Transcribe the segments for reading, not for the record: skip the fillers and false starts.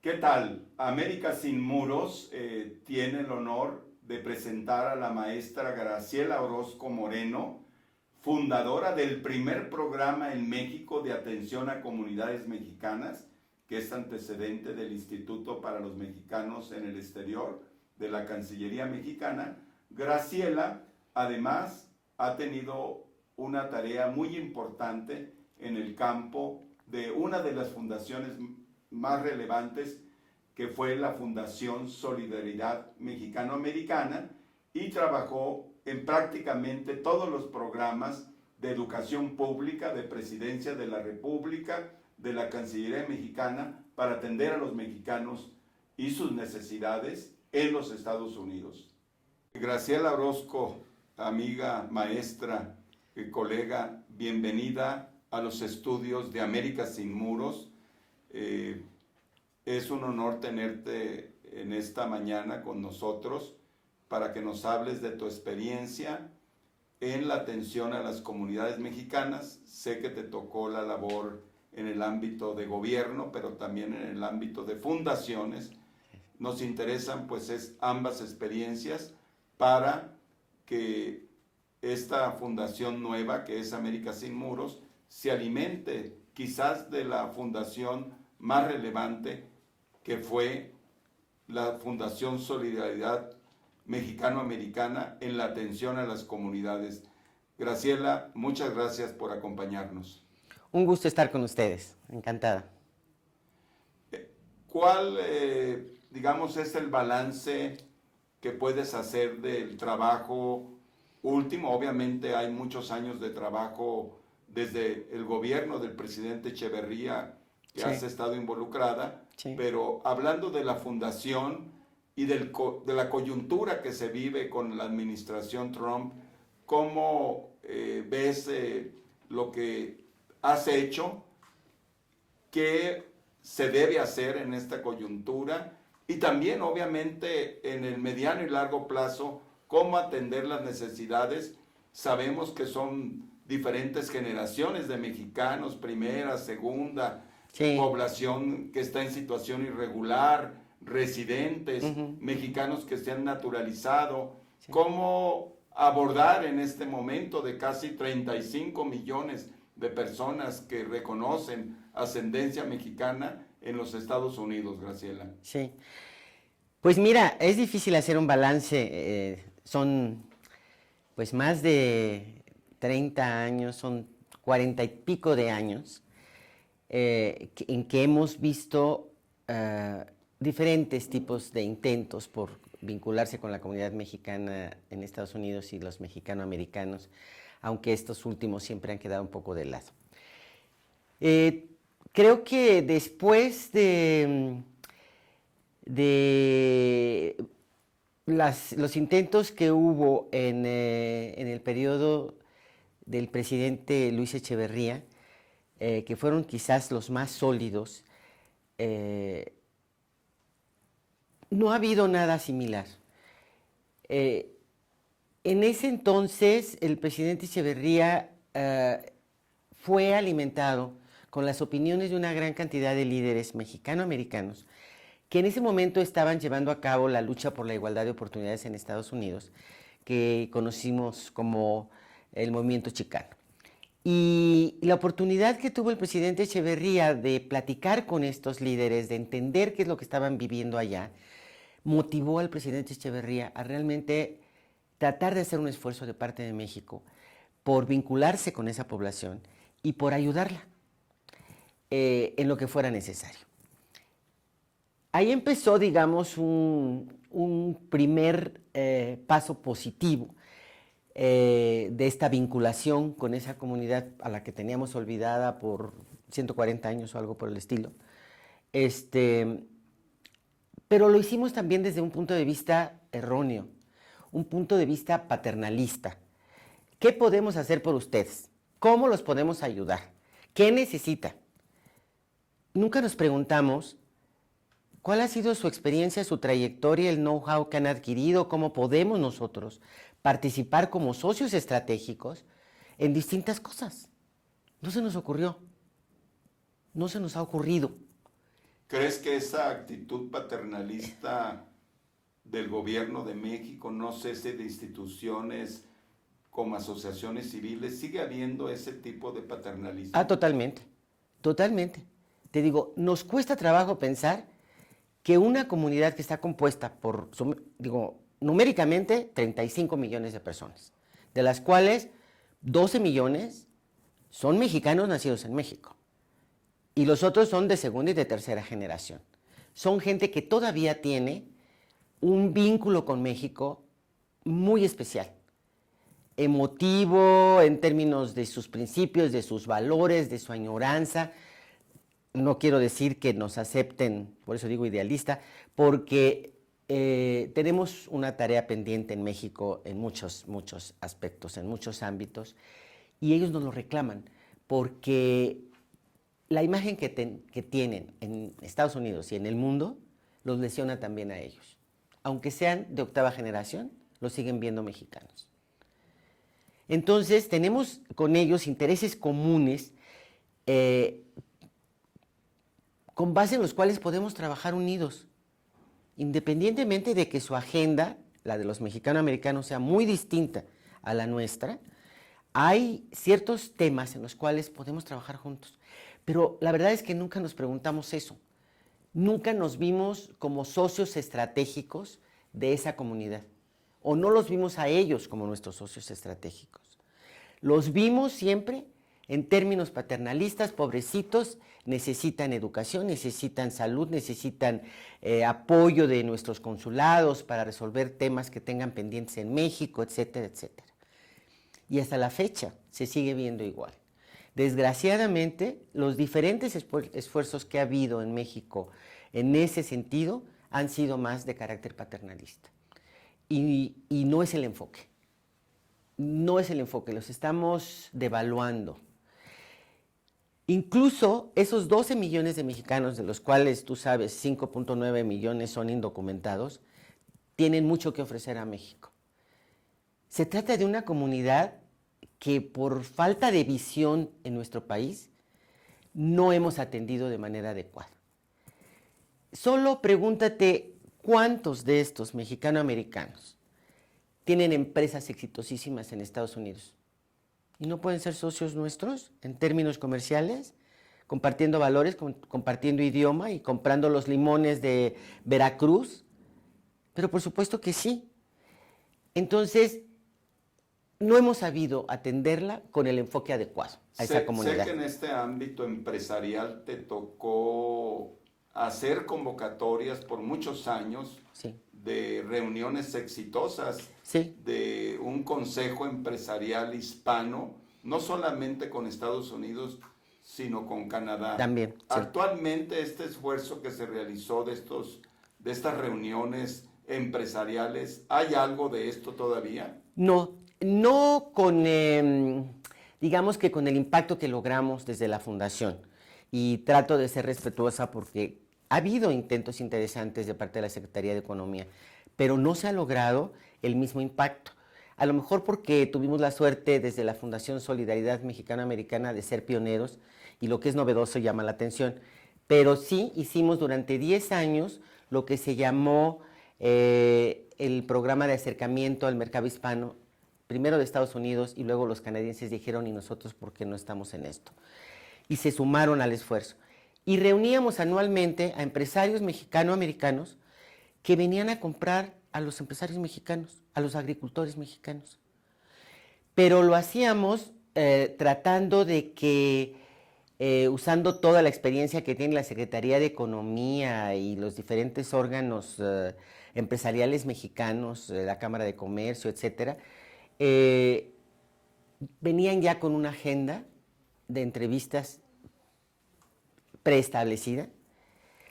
¿Qué tal? América Sin Muros tiene el honor de presentar a la maestra Graciela Orozco Moreno, fundadora del primer programa en México de atención a comunidades mexicanas, que es antecedente del Instituto para los Mexicanos en el Exterior de la Cancillería Mexicana. Graciela, además, ha tenido una tarea muy importante en el campo de una de las fundaciones más relevantes, que fue la Fundación Solidaridad Mexicano-Americana, y trabajó en prácticamente todos los programas de educación pública de Presidencia de la República, de la Cancillería Mexicana, para atender a los mexicanos y sus necesidades en los Estados Unidos. Graciela Orozco, amiga, maestra, colega, bienvenida a los estudios de América Sin Muros. Es un honor tenerte en esta mañana con nosotros para que nos hables de tu experiencia en la atención a las comunidades mexicanas. Sé que te tocó la labor en el ámbito de gobierno, pero también en el ámbito de fundaciones. Nos interesan pues ambas experiencias para que esta fundación nueva, que es América Sin Muros, se alimente quizás de la fundación más relevante, que fue la Fundación Solidaridad Mexicano-Americana en la atención a las comunidades. Graciela, muchas gracias por acompañarnos. Un gusto estar con ustedes, encantada. ¿Cuál, digamos, es el balance que puedes hacer del trabajo último? Obviamente hay muchos años de trabajo desde el gobierno del presidente Echeverría, que has estado involucrada, pero hablando de la fundación y de la coyuntura que se vive con la administración Trump, ¿cómo ves lo que has hecho? ¿Qué se debe hacer en esta coyuntura? Y también, obviamente, en el mediano y largo plazo, ¿cómo atender las necesidades? Sabemos que son diferentes generaciones de mexicanos, primera, segunda, población que está en situación irregular, residentes, mexicanos que se han naturalizado. ¿Cómo abordar en este momento de casi 35 millones de personas que reconocen ascendencia mexicana en los Estados Unidos, Graciela? Sí, pues mira, es difícil hacer un balance, son pues más de 30 años, son 40 y pico de años en que hemos visto diferentes tipos de intentos por vincularse con la comunidad mexicana en Estados Unidos y los mexicanoamericanos, aunque estos últimos siempre han quedado un poco de lado. Creo que después de los intentos que hubo en el periodo del presidente Luis Echeverría, que fueron quizás los más sólidos, no ha habido nada similar. En ese entonces, el presidente Echeverría fue alimentado con las opiniones de una gran cantidad de líderes mexicano-americanos que en ese momento estaban llevando a cabo la lucha por la igualdad de oportunidades en Estados Unidos, que conocimos como el movimiento chicano. Y la oportunidad que tuvo el presidente Echeverría de platicar con estos líderes, de entender qué es lo que estaban viviendo allá, motivó al presidente Echeverría a realmente tratar de hacer un esfuerzo de parte de México por vincularse con esa población y por ayudarla en lo que fuera necesario. Ahí empezó, digamos, un primer paso positivo de esta vinculación con esa comunidad a la que teníamos olvidada por 140 años o algo por el estilo. Pero lo hicimos también desde un punto de vista erróneo, un punto de vista paternalista. ¿Qué podemos hacer por ustedes? ¿Cómo los podemos ayudar? ¿Qué necesitan? Nunca nos preguntamos cuál ha sido su experiencia, su trayectoria, el know-how que han adquirido, cómo podemos nosotros participar como socios estratégicos en distintas cosas. No se nos ocurrió, no se nos ha ocurrido. ¿Crees que esa actitud paternalista del gobierno de México, no sé si de instituciones como asociaciones civiles, sigue habiendo ese tipo de paternalismo? Ah, totalmente, totalmente. Te digo, nos cuesta trabajo pensar que una comunidad que está compuesta por, digo, numéricamente 35 millones de personas, de las cuales 12 millones son mexicanos nacidos en México y los otros son de segunda y de tercera generación. Son gente que todavía tiene un vínculo con México muy especial, emotivo en términos de sus principios, de sus valores, de su añoranza. No quiero decir que nos acepten, por eso digo idealista, porque tenemos una tarea pendiente en México en muchos aspectos, en muchos ámbitos, y ellos nos lo reclaman, porque la imagen que tienen en Estados Unidos y en el mundo los lesiona también a ellos. Aunque sean de octava generación, los siguen viendo mexicanos. Entonces, tenemos con ellos intereses comunes con base en los cuales podemos trabajar unidos, independientemente de que su agenda, la de los mexicano-americanos, sea muy distinta a la nuestra. Hay ciertos temas en los cuales podemos trabajar juntos, pero la verdad es que nunca nos preguntamos eso. Nunca nos vimos como socios estratégicos de esa comunidad, o no los vimos a ellos como nuestros socios estratégicos. Los vimos siempre en términos paternalistas, pobrecitos, necesitan educación, necesitan salud, necesitan apoyo de nuestros consulados para resolver temas que tengan pendientes en México, etcétera, etcétera. Y hasta la fecha se sigue viendo igual. Desgraciadamente, los diferentes esfuerzos que ha habido en México en ese sentido han sido más de carácter paternalista. Y no es el enfoque. No es el enfoque, los estamos devaluando. Incluso esos 12 millones de mexicanos, de los cuales tú sabes 5.9 millones son indocumentados, tienen mucho que ofrecer a México. Se trata de una comunidad que por falta de visión en nuestro país no hemos atendido de manera adecuada. Solo pregúntate cuántos de estos mexicano-americanos tienen empresas exitosísimas en Estados Unidos y no pueden ser socios nuestros en términos comerciales, compartiendo valores, compartiendo idioma y comprando los limones de Veracruz. Pero por supuesto que sí. Entonces, no hemos sabido atenderla con el enfoque adecuado a esa comunidad. Sé que en este ámbito empresarial te tocó hacer convocatorias por muchos años, Sí. de reuniones exitosas, Sí. de un consejo empresarial hispano, no solamente con Estados Unidos, sino con Canadá. También, sí. Actualmente este esfuerzo que se realizó de estas reuniones empresariales, ¿hay algo de esto todavía? No con, digamos que con el impacto que logramos desde la fundación. Y trato de ser respetuosa porque ha habido intentos interesantes de parte de la Secretaría de Economía, pero no se ha logrado el mismo impacto. A lo mejor porque tuvimos la suerte desde la Fundación Solidaridad Mexicano-Americana de ser pioneros y lo que es novedoso llama la atención. Pero sí hicimos durante 10 años lo que se llamó el programa de acercamiento al mercado hispano, primero de Estados Unidos y luego los canadienses dijeron, ¿y nosotros por qué no estamos en esto? Y se sumaron al esfuerzo. Y reuníamos anualmente a empresarios mexicano-americanos que venían a comprar a los empresarios mexicanos, a los agricultores mexicanos. Pero lo hacíamos tratando de que, usando toda la experiencia que tiene la Secretaría de Economía y los diferentes órganos empresariales mexicanos, la Cámara de Comercio, etcétera, venían ya con una agenda de entrevistas preestablecida,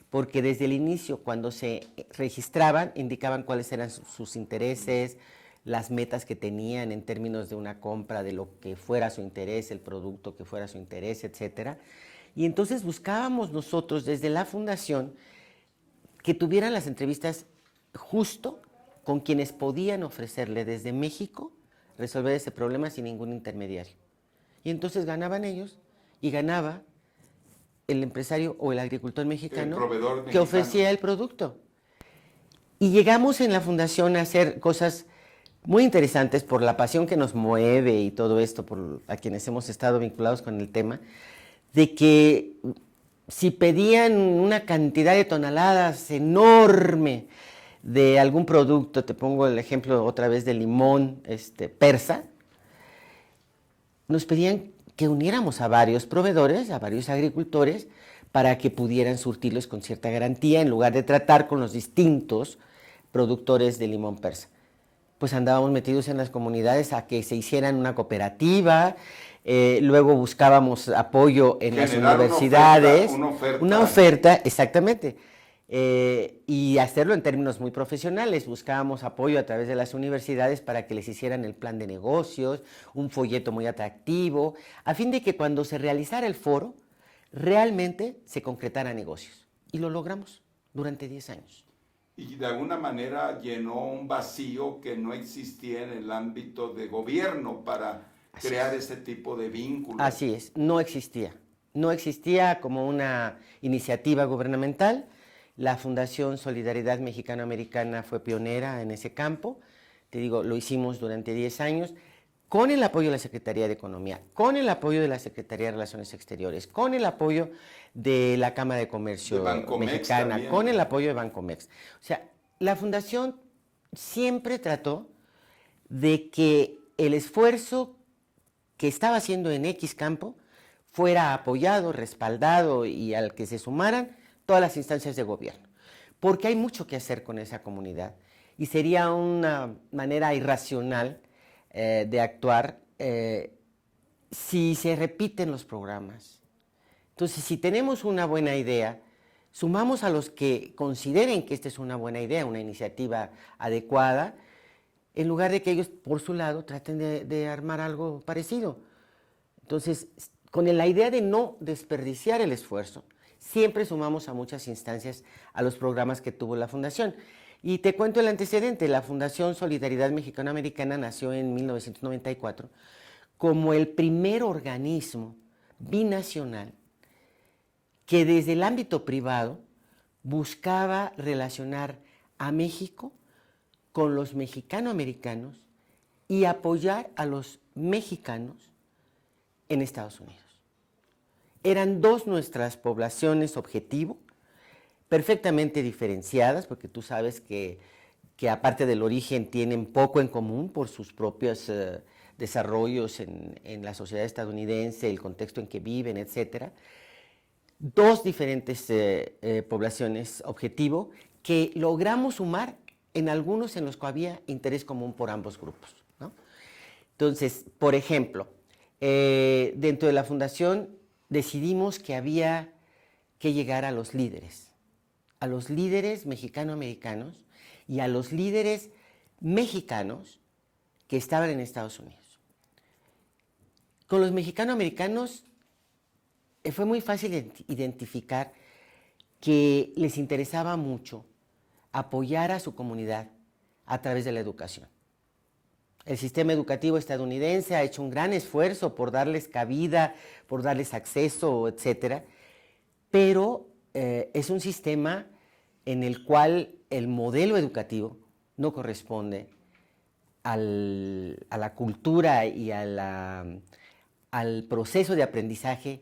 porque desde el inicio, cuando se registraban, indicaban cuáles eran sus intereses, las metas que tenían en términos de una compra, de lo que fuera su interés, el producto que fuera su interés, etcétera. Y entonces buscábamos nosotros desde la fundación que tuvieran las entrevistas justo con quienes podían ofrecerle desde México resolver ese problema sin ningún intermediario. Y entonces ganaban ellos y ganaba el empresario o el agricultor mexicano proveedor que mexicano. ofrecía el producto. Y llegamos en la fundación a hacer cosas muy interesantes por la pasión que nos mueve y todo esto, por a quienes hemos estado vinculados con el tema, de que si pedían una cantidad de toneladas enorme de algún producto, te pongo el ejemplo otra vez del limón persa, nos pedían que uniéramos a varios proveedores, a varios agricultores, para que pudieran surtirlos con cierta garantía, en lugar de tratar con los distintos productores de limón persa. Pues andábamos metidos en las comunidades a que se hicieran una cooperativa, luego buscábamos apoyo en las universidades. Una oferta, exactamente. Y hacerlo en términos muy profesionales. Buscábamos apoyo a través de las universidades para que les hicieran el plan de negocios, un folleto muy atractivo, a fin de que cuando se realizara el foro, realmente se concretaran negocios. Y lo logramos durante 10 años. Y de alguna manera llenó un vacío que no existía en el ámbito de gobierno para crear ese tipo de vínculos. Así es, no existía. No existía como una iniciativa gubernamental. La Fundación Solidaridad Mexicano-Americana fue pionera en ese campo. Te digo, lo hicimos durante 10 años con el apoyo de la Secretaría de Economía, con el apoyo de la Secretaría de Relaciones Exteriores, con el apoyo de la Cámara de Comercio Mexicana, también, con el apoyo de Bancomex. O sea, la Fundación siempre trató de que el esfuerzo que estaba haciendo en X campo fuera apoyado, respaldado y al que se sumaran todas las instancias de gobierno. Porque hay mucho que hacer con esa comunidad y sería una manera irracional de actuar si se repiten los programas. Entonces, si tenemos una buena idea, sumamos a los que consideren que esta es una buena idea, una iniciativa adecuada, en lugar de que ellos, por su lado, traten de armar algo parecido. Entonces, con la idea de no desperdiciar el esfuerzo, siempre sumamos a muchas instancias a los programas que tuvo la Fundación. Y te cuento el antecedente. La Fundación Solidaridad Mexicano-Americana nació en 1994 como el primer organismo binacional que desde el ámbito privado buscaba relacionar a México con los mexicano-americanos y apoyar a los mexicanos en Estados Unidos. Eran dos nuestras poblaciones objetivo, perfectamente diferenciadas, porque tú sabes que aparte del origen tienen poco en común por sus propios desarrollos en la sociedad estadounidense, el contexto en que viven, etc. Dos diferentes poblaciones objetivo que logramos sumar en algunos en los que había interés común por ambos grupos, ¿no? Entonces, por ejemplo, dentro de la Fundación decidimos que había que llegar a los líderes mexicano-americanos y a los líderes mexicanos que estaban en Estados Unidos. Con los mexicano-americanos fue muy fácil identificar que les interesaba mucho apoyar a su comunidad a través de la educación. El sistema educativo estadounidense ha hecho un gran esfuerzo por darles cabida, por darles acceso, etcétera, pero es un sistema en el cual el modelo educativo no corresponde a la cultura y al proceso de aprendizaje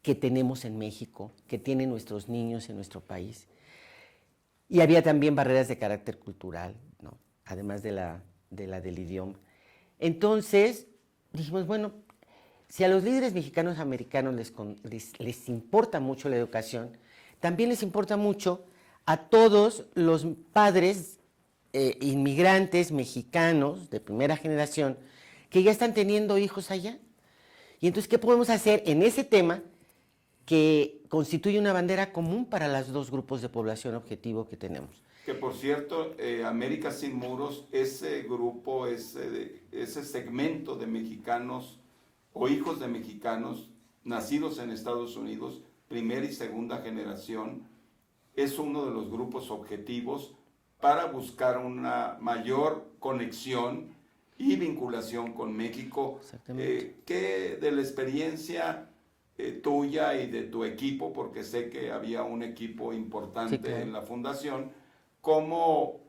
que tenemos en México, que tienen nuestros niños en nuestro país. Y había también barreras de carácter cultural, ¿no? Además del idioma. Entonces dijimos, bueno, si a los líderes mexicanos americanos les importa mucho la educación, también les importa mucho a todos los padres inmigrantes mexicanos de primera generación que ya están teniendo hijos allá. Y entonces, ¿qué podemos hacer en ese tema que constituye una bandera común para los dos grupos de población objetivo que tenemos? Que por cierto, América Sin Muros, ese grupo, ese segmento de mexicanos o hijos de mexicanos nacidos en Estados Unidos, primera y segunda generación, es uno de los grupos objetivos para buscar una mayor conexión y vinculación con México. Exactamente. ¿Qué de la experiencia tuya y de tu equipo, porque sé que había un equipo importante Sí, claro. en la fundación, cómo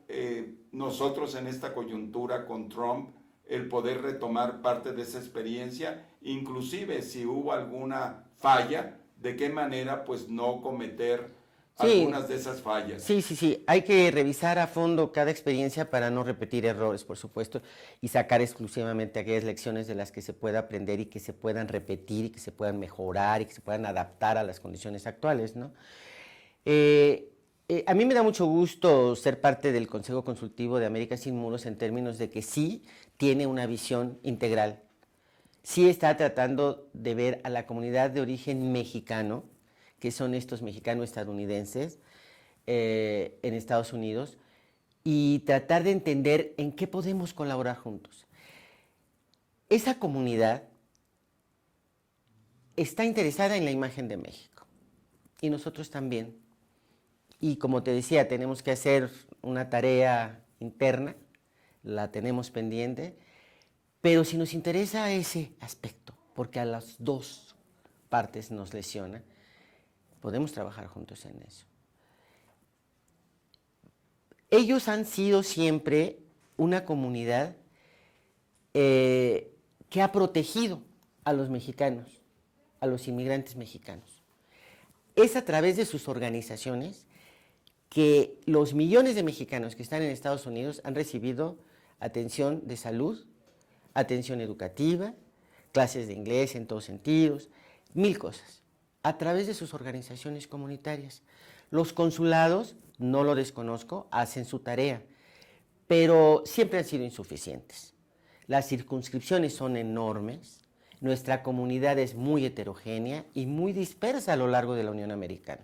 nosotros en esta coyuntura con Trump, el poder retomar parte de esa experiencia, inclusive si hubo alguna falla, de qué manera pues no cometer Sí, algunas de esas fallas. sí. Hay que revisar a fondo cada experiencia para no repetir errores, por supuesto, y sacar exclusivamente aquellas lecciones de las que se pueda aprender y que se puedan repetir y que se puedan mejorar y que se puedan adaptar a las condiciones actuales, ¿no? A mí me da mucho gusto ser parte del Consejo Consultivo de América Sin Muros en términos de que sí tiene una visión integral, sí está tratando de ver a la comunidad de origen mexicano, que son estos mexicanos-estadounidenses en Estados Unidos, y tratar de entender en qué podemos colaborar juntos. Esa comunidad está interesada en la imagen de México, y nosotros también. Y como te decía, tenemos que hacer una tarea interna, la tenemos pendiente, pero si nos interesa ese aspecto, porque a las dos partes nos lesiona, podemos trabajar juntos en eso. Ellos han sido siempre una comunidad que ha protegido a los mexicanos, a los inmigrantes mexicanos. Es a través de sus organizaciones que los millones de mexicanos que están en Estados Unidos han recibido atención de salud, atención educativa, clases de inglés en todos sentidos, mil cosas, a través de sus organizaciones comunitarias. Los consulados, no lo desconozco, hacen su tarea, pero siempre han sido insuficientes. Las circunscripciones son enormes, nuestra comunidad es muy heterogénea y muy dispersa a lo largo de la Unión Americana.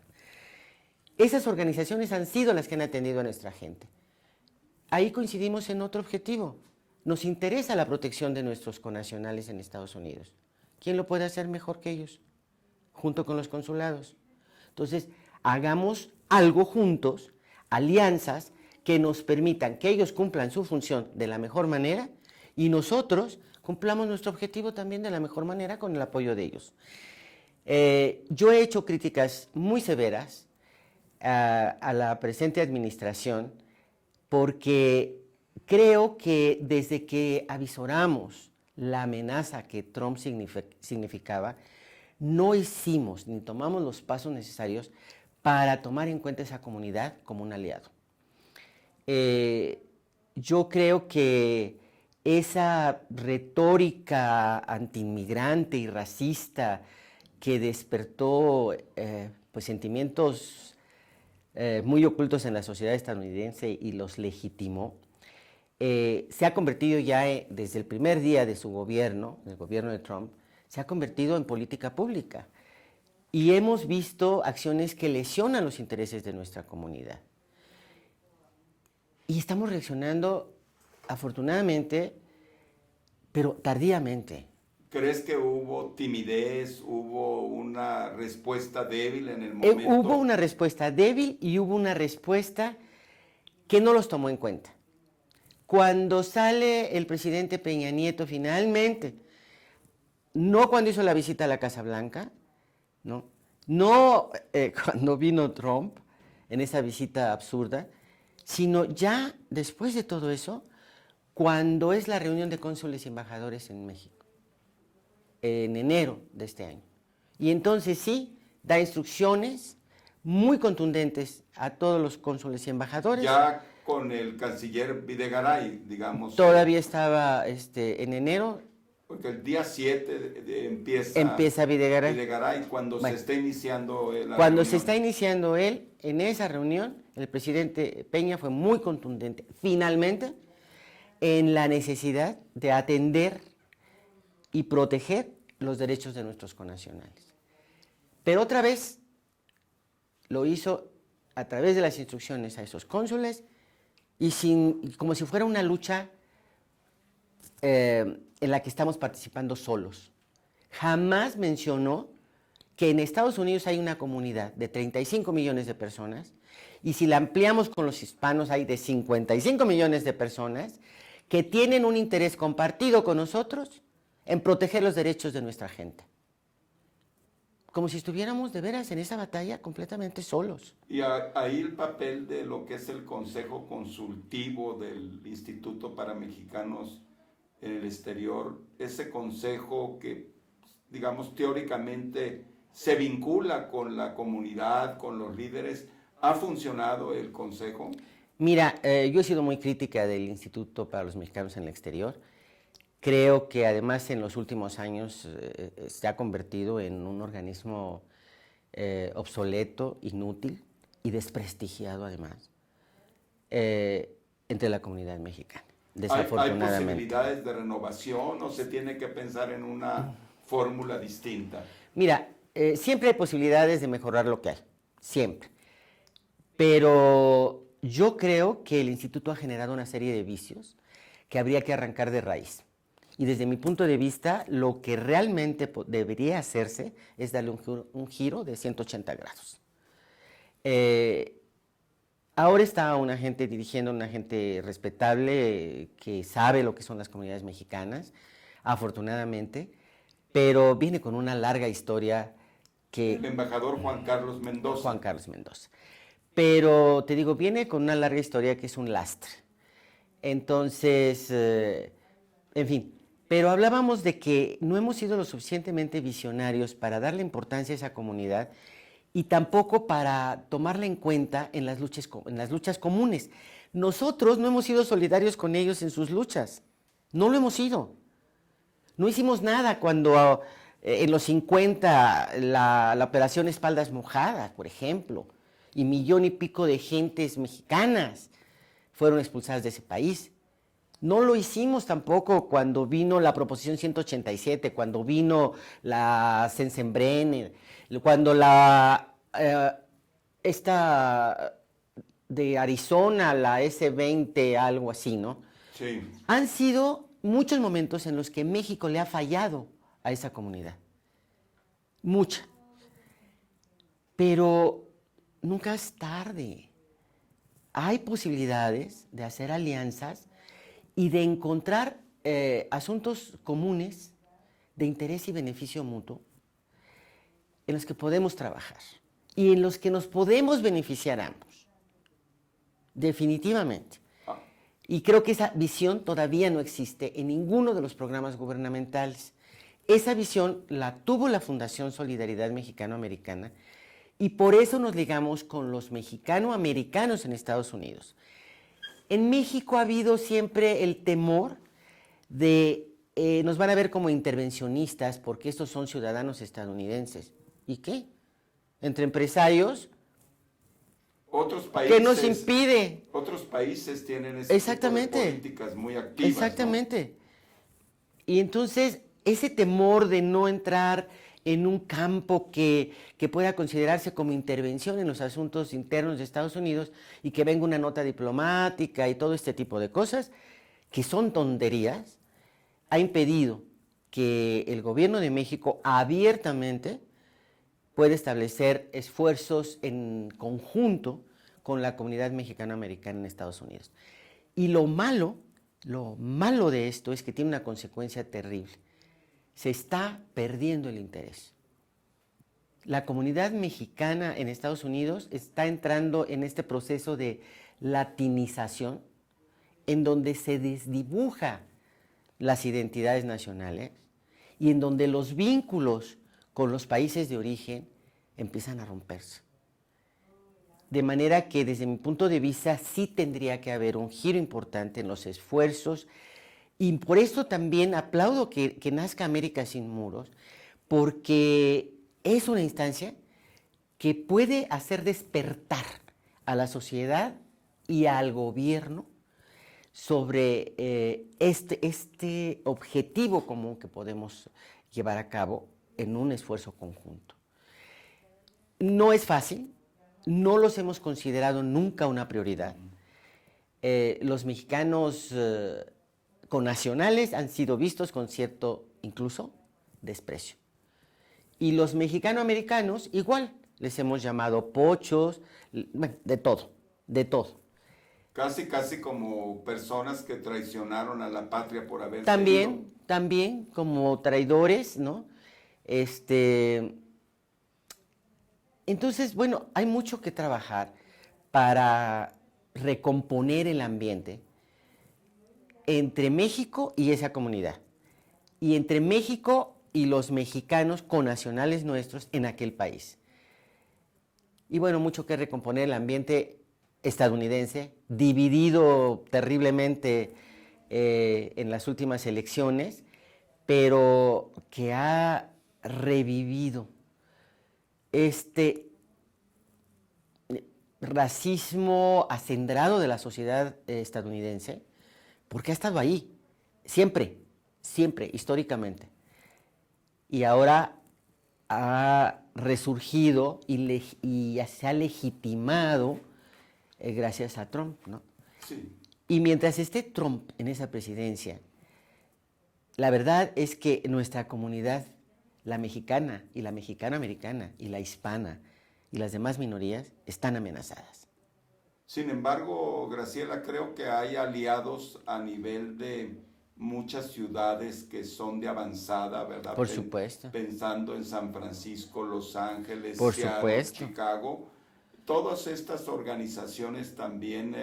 Esas organizaciones han sido las que han atendido a nuestra gente. Ahí coincidimos en otro objetivo. Nos interesa la protección de nuestros connacionales en Estados Unidos. ¿Quién lo puede hacer mejor que ellos? Junto con los consulados. Entonces, hagamos algo juntos, alianzas que nos permitan que ellos cumplan su función de la mejor manera y nosotros cumplamos nuestro objetivo también de la mejor manera con el apoyo de ellos. Yo he hecho críticas muy severas a la presente administración porque creo que desde que avisoramos la amenaza que Trump significaba, no hicimos ni tomamos los pasos necesarios para tomar en cuenta esa comunidad como un aliado. Yo creo que esa retórica antiinmigrante y racista que despertó pues sentimientos muy ocultos en la sociedad estadounidense y los legitimó, se ha convertido ya desde el primer día de su gobierno, del gobierno de Trump, se ha convertido en política pública. Y hemos visto acciones que lesionan los intereses de nuestra comunidad. Y estamos reaccionando, afortunadamente, pero tardíamente. ¿Crees que hubo timidez, hubo una respuesta débil en el momento? Hubo una respuesta débil y hubo una respuesta que no los tomó en cuenta. Cuando sale el presidente Peña Nieto finalmente, no cuando hizo la visita a la Casa Blanca, no cuando vino Trump en esa visita absurda, sino ya después de todo eso, cuando es la reunión de cónsules y embajadores en México, en enero de este año. Y entonces sí, da instrucciones muy contundentes a todos los cónsules y embajadores. Ya con el canciller Videgaray, digamos. Todavía estaba en enero. Porque el día 7 empieza Videgaray cuando bueno, se está iniciando la Cuando reunión. se está iniciando él, en esa reunión, el presidente Peña fue muy contundente, finalmente, en la necesidad de atender y proteger los derechos de nuestros connacionales. Pero otra vez lo hizo a través de las instrucciones a esos cónsules y como si fuera una lucha en la que estamos participando solos. Jamás mencionó que en Estados Unidos hay una comunidad de 35 millones de personas y si la ampliamos con los hispanos hay de 55 millones de personas que tienen un interés compartido con nosotros en proteger los derechos de nuestra gente. como si estuviéramos de veras en esa batalla completamente solos. Y ahí el papel de lo que es el Consejo Consultivo del Instituto para Mexicanos en el Exterior, ese consejo que, digamos, teóricamente se vincula con la comunidad, con los líderes, ¿ha funcionado el consejo? Mira, yo he sido muy crítica del Instituto para los Mexicanos en el Exterior. Creo que además en los últimos años se ha convertido en un organismo obsoleto, inútil y desprestigiado además entre la comunidad mexicana, desafortunadamente. ¿Hay posibilidades de renovación o se tiene que pensar en una fórmula distinta? Mira, siempre hay posibilidades de mejorar lo que hay, siempre. Pero yo creo que el instituto ha generado una serie de vicios que habría que arrancar de raíz. Y desde mi punto de vista, lo que realmente debería hacerse es darle un giro de 180 grados. Ahora está una gente dirigiendo, una gente respetable que sabe lo que son las comunidades mexicanas, afortunadamente, pero viene con una larga historia que... El embajador Juan Carlos Mendoza. Juan Carlos Mendoza. Pero te digo, viene con una larga historia que es un lastre. Entonces, en fin, pero hablábamos de que no hemos sido lo suficientemente visionarios para darle importancia a esa comunidad y tampoco para tomarla en cuenta en las luchas comunes. Nosotros no hemos sido solidarios con ellos en sus luchas. No lo hemos sido. No hicimos nada cuando en los 50 la operación Espaldas Mojadas, por ejemplo, y 1,000,000 y pico de gentes mexicanas fueron expulsadas de ese país. No lo hicimos tampoco cuando vino la Proposición 187, cuando vino la Sensenbrenner, cuando esta de Arizona, la S-20, algo así, ¿no? Sí. Han sido muchos momentos en los que México le ha fallado a esa comunidad. Mucha. Pero nunca es tarde. Hay posibilidades de hacer alianzas y de encontrar asuntos comunes de interés y beneficio mutuo en los que podemos trabajar y en los que nos podemos beneficiar ambos. Definitivamente. Y creo que esa visión todavía no existe en ninguno de los programas gubernamentales. Esa visión la tuvo la Fundación Solidaridad Mexicano-Americana y por eso nos ligamos con los mexicano-americanos en Estados Unidos. En México ha habido siempre el temor de nos van a ver como intervencionistas porque estos son ciudadanos estadounidenses. ¿Y qué? Entre empresarios, otros países, ¿qué nos impide? Otros países tienen ese tipo de políticas muy activas. Exactamente. ¿No? Y entonces, ese temor de no entrar en un campo que pueda considerarse como intervención en los asuntos internos de Estados Unidos y que venga una nota diplomática y todo este tipo de cosas, que son tonterías, ha impedido que el gobierno de México abiertamente pueda establecer esfuerzos en conjunto con la comunidad mexicano-americana en Estados Unidos. Y lo malo de esto es que tiene una consecuencia terrible. Se está perdiendo el interés. La comunidad mexicana en Estados Unidos está entrando en este proceso de latinización, en donde se desdibuja las identidades nacionales y en donde los vínculos con los países de origen empiezan a romperse. De manera que desde mi punto de vista sí tendría que haber un giro importante en los esfuerzos y por eso también aplaudo que nazca América Sin Muros, porque es una instancia que puede hacer despertar a la sociedad y al gobierno sobre este objetivo común que podemos llevar a cabo en un esfuerzo conjunto. No es fácil, no los hemos considerado nunca una prioridad. Los mexicanos connacionales han sido vistos con cierto, incluso, desprecio. Y los mexicano-americanos, igual, les hemos llamado pochos, bueno, de todo, de todo. Casi como personas que traicionaron a la patria por haber También, como traidores, ¿no? Entonces, bueno, hay mucho que trabajar para recomponer el ambiente entre México y esa comunidad, y entre México y los mexicanos connacionales nuestros en aquel país. Y bueno, mucho que recomponer el ambiente estadounidense, dividido terriblemente en las últimas elecciones, pero que ha revivido este racismo acendrado de la sociedad estadounidense, porque ha estado ahí, siempre, siempre, históricamente. Y ahora ha resurgido y se ha legitimado gracias a Trump, ¿no? Sí. Y mientras esté Trump en esa presidencia, la verdad es que nuestra comunidad, la mexicana y la mexicano-americana y la hispana y las demás minorías, están amenazadas. Sin embargo, Graciela, creo que hay aliados a nivel de muchas ciudades que son de avanzada, ¿verdad? Por supuesto. Pensando en San Francisco, Los Ángeles, Por Seattle, supuesto. Chicago. Todas estas organizaciones también,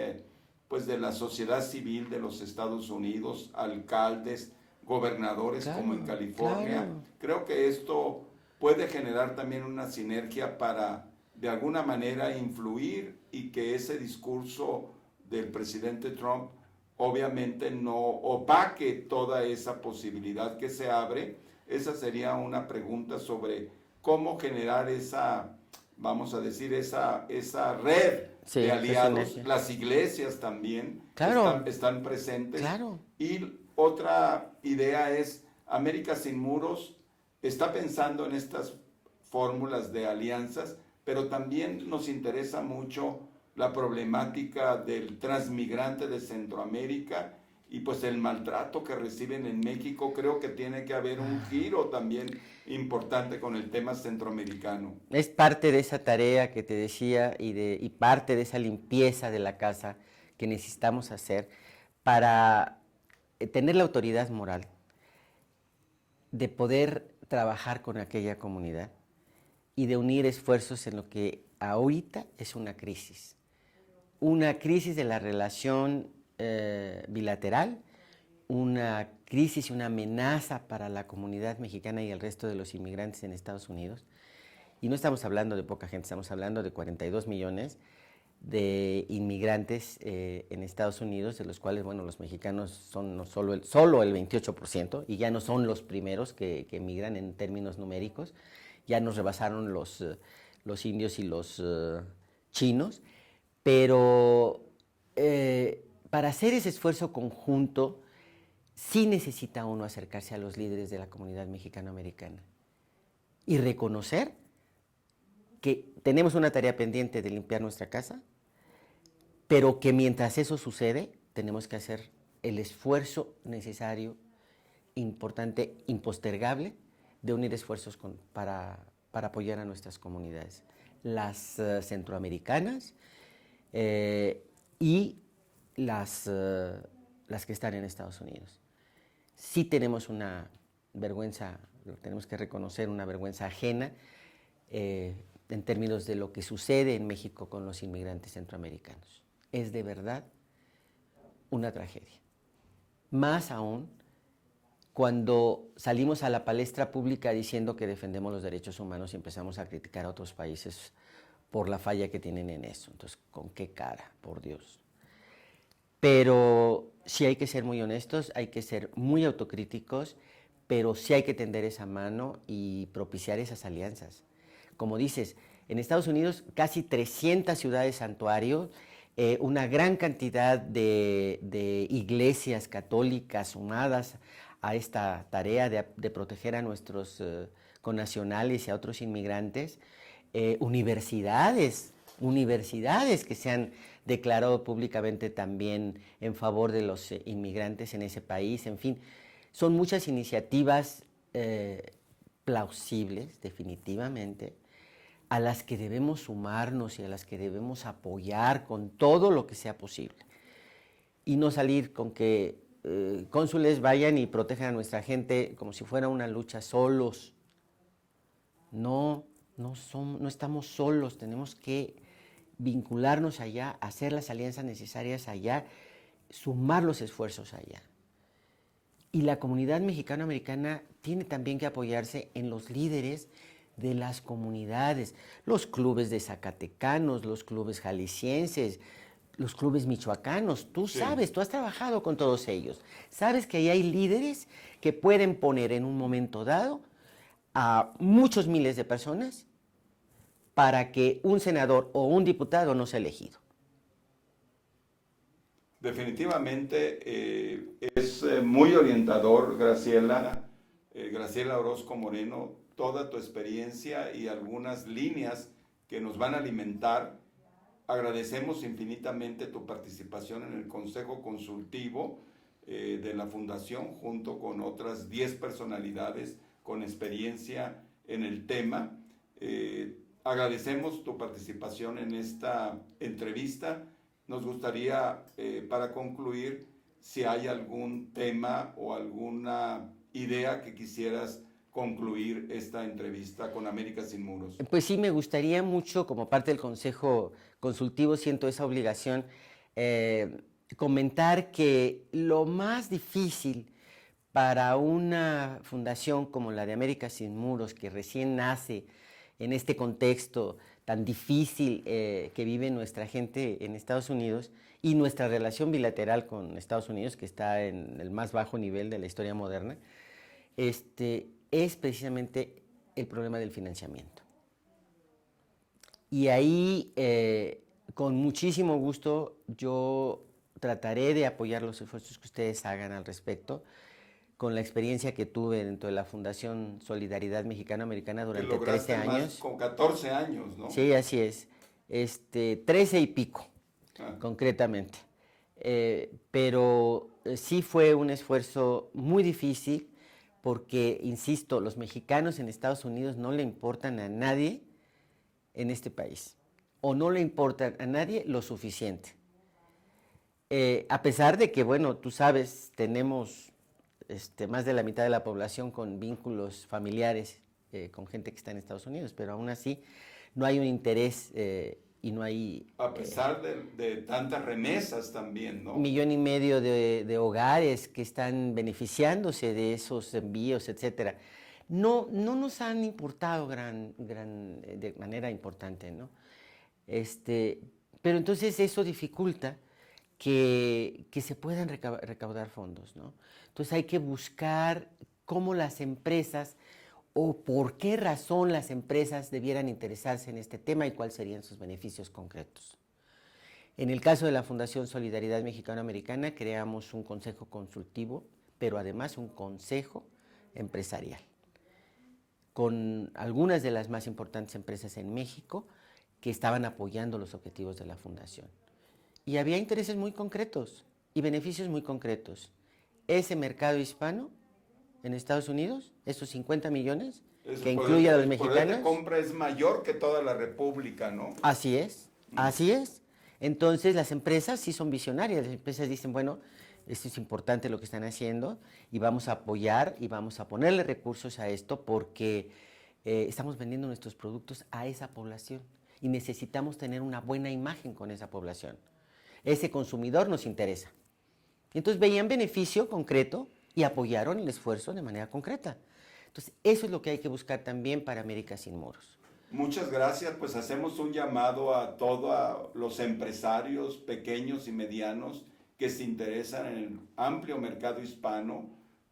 pues de la sociedad civil de los Estados Unidos, alcaldes, gobernadores como en Claro, California. claro. Creo que esto puede generar también una sinergia para de alguna manera influir y que ese discurso del presidente Trump obviamente no opaque toda esa posibilidad que se abre. Esa sería una pregunta sobre cómo generar esa, vamos a decir, esa red Sí, de esa aliados. sinergia. Las iglesias también Claro. están presentes. Claro. Y otra idea es, América Sin Muros está pensando en estas fórmulas de alianzas, pero también nos interesa mucho la problemática del transmigrante de Centroamérica y pues el maltrato que reciben en México. Creo que tiene que haber un giro también importante con el tema centroamericano. Es parte de esa tarea que te decía y parte de esa limpieza de la casa que necesitamos hacer para tener la autoridad moral de poder trabajar con aquella comunidad y de unir esfuerzos en lo que ahorita es una crisis de la relación bilateral, una crisis y una amenaza para la comunidad mexicana y el resto de los inmigrantes en Estados Unidos. Y no estamos hablando de poca gente, estamos hablando de 42 millones de inmigrantes en Estados Unidos, de los cuales, bueno, los mexicanos son no solo el 28%, y ya no son los primeros que emigran en términos numéricos, ya nos rebasaron los indios y los chinos, pero para hacer ese esfuerzo conjunto, sí necesita uno acercarse a los líderes de la comunidad mexicano-americana y reconocer que tenemos una tarea pendiente de limpiar nuestra casa, pero que mientras eso sucede, tenemos que hacer el esfuerzo necesario, importante, impostergable, de unir esfuerzos para apoyar a nuestras comunidades, las centroamericanas y las que están en Estados Unidos. Sí tenemos una vergüenza, lo tenemos que reconocer, una vergüenza ajena en términos de lo que sucede en México con los inmigrantes centroamericanos. Es de verdad una tragedia. Más aún cuando salimos a la palestra pública diciendo que defendemos los derechos humanos y empezamos a criticar a otros países por la falla que tienen en eso. Entonces, ¿con qué cara? Por Dios. Pero sí hay que ser muy honestos, hay que ser muy autocríticos, pero sí hay que tender esa mano y propiciar esas alianzas. Como dices, en Estados Unidos casi 300 ciudades santuario, una gran cantidad de iglesias católicas sumadas a esta tarea de proteger a nuestros connacionales y a otros inmigrantes, universidades que se han declarado públicamente también en favor de los inmigrantes en ese país. En fin, son muchas iniciativas plausibles, definitivamente, a las que debemos sumarnos y a las que debemos apoyar con todo lo que sea posible. Y no salir con que cónsules vayan y protejan a nuestra gente como si fuera una lucha solos. No no estamos solos, tenemos que vincularnos allá, hacer las alianzas necesarias allá, sumar los esfuerzos allá. Y la comunidad mexicano-americana tiene también que apoyarse en los líderes de las comunidades, los clubes de zacatecanos, los clubes jaliscienses, los clubes michoacanos. Tú sabes, tú has trabajado con todos ellos. Sabes que ahí hay líderes que pueden poner en un momento dado a muchos miles de personas para que un senador o un diputado no sea elegido. Definitivamente es muy orientador, Graciela, Graciela Orozco Moreno, toda tu experiencia y algunas líneas que nos van a alimentar. Agradecemos infinitamente tu participación en el Consejo Consultivo de la Fundación, junto con otras 10 personalidades con experiencia en el tema. Agradecemos tu participación en esta entrevista. Nos gustaría, para concluir, si hay algún tema o alguna idea que quisieras concluir esta entrevista con América Sin Muros. Pues sí, me gustaría mucho, como parte del Consejo Consultivo, siento esa obligación, comentar que lo más difícil para una fundación como la de América Sin Muros, que recién nace en este contexto tan difícil que vive nuestra gente en Estados Unidos y nuestra relación bilateral con Estados Unidos, que está en el más bajo nivel de la historia moderna, es precisamente el problema del financiamiento. Y ahí, con muchísimo gusto, yo trataré de apoyar los esfuerzos que ustedes hagan al respecto, con la experiencia que tuve dentro de la Fundación Solidaridad Mexicano-Americana durante 13 años. Más con 14 años, ¿no? Sí, así es. 13 y pico, concretamente. Pero sí fue un esfuerzo muy difícil porque, insisto, los mexicanos en Estados Unidos no le importan a nadie en este país, o no le importan a nadie lo suficiente. A pesar de que, bueno, tú sabes, tenemos más de la mitad de la población con vínculos familiares con gente que está en Estados Unidos, pero aún así no hay un interés y no hay... A pesar de tantas remesas también, ¿no? 1,5 millones de hogares que están beneficiándose de esos envíos, etcétera. No nos han importado de manera importante, ¿no? Pero entonces eso dificulta que se puedan recaudar fondos, ¿no? Entonces hay que buscar cómo las empresas o por qué razón las empresas debieran interesarse en este tema y cuáles serían sus beneficios concretos. En el caso de la Fundación Solidaridad Mexicano-Americana creamos un consejo consultivo, pero además un consejo empresarial, con algunas de las más importantes empresas en México que estaban apoyando los objetivos de la Fundación. Y había intereses muy concretos y beneficios muy concretos. Ese mercado hispano en Estados Unidos, esos 50 millones, que incluye a los mexicanos. El poder de compra es mayor que toda la República, ¿no? Así es, así es. Entonces las empresas sí son visionarias, las empresas dicen, bueno, esto es importante lo que están haciendo y vamos a apoyar y vamos a ponerle recursos a esto porque estamos vendiendo nuestros productos a esa población y necesitamos tener una buena imagen con esa población. Ese consumidor nos interesa. Entonces veían beneficio concreto y apoyaron el esfuerzo de manera concreta. Entonces eso es lo que hay que buscar también para América Sin Muros. Muchas gracias, pues hacemos un llamado a todos los empresarios pequeños y medianos que se interesan en el amplio mercado hispano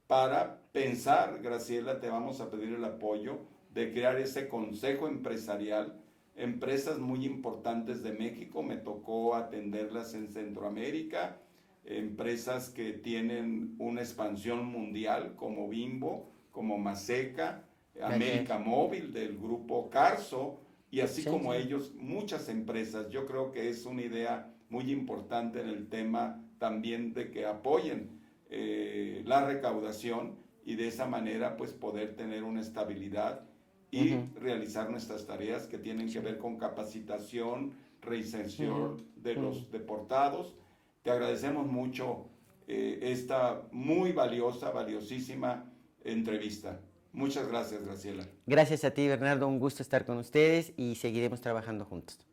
para pensar, Graciela, te vamos a pedir el apoyo de crear ese consejo empresarial. Empresas muy importantes de México, me tocó atenderlas en Centroamérica, empresas que tienen una expansión mundial como Bimbo, como Maseca, América Móvil del grupo Carso y así como ellos, muchas empresas. Yo creo que es una idea muy importante en el tema también de que apoyen la recaudación y de esa manera pues poder tener una estabilidad y realizar nuestras tareas que tienen que ver con capacitación, reinserción de los deportados. Te agradecemos mucho esta muy valiosa, valiosísima entrevista. Muchas gracias, Graciela. Gracias a ti, Bernardo, un gusto estar con ustedes y seguiremos trabajando juntos.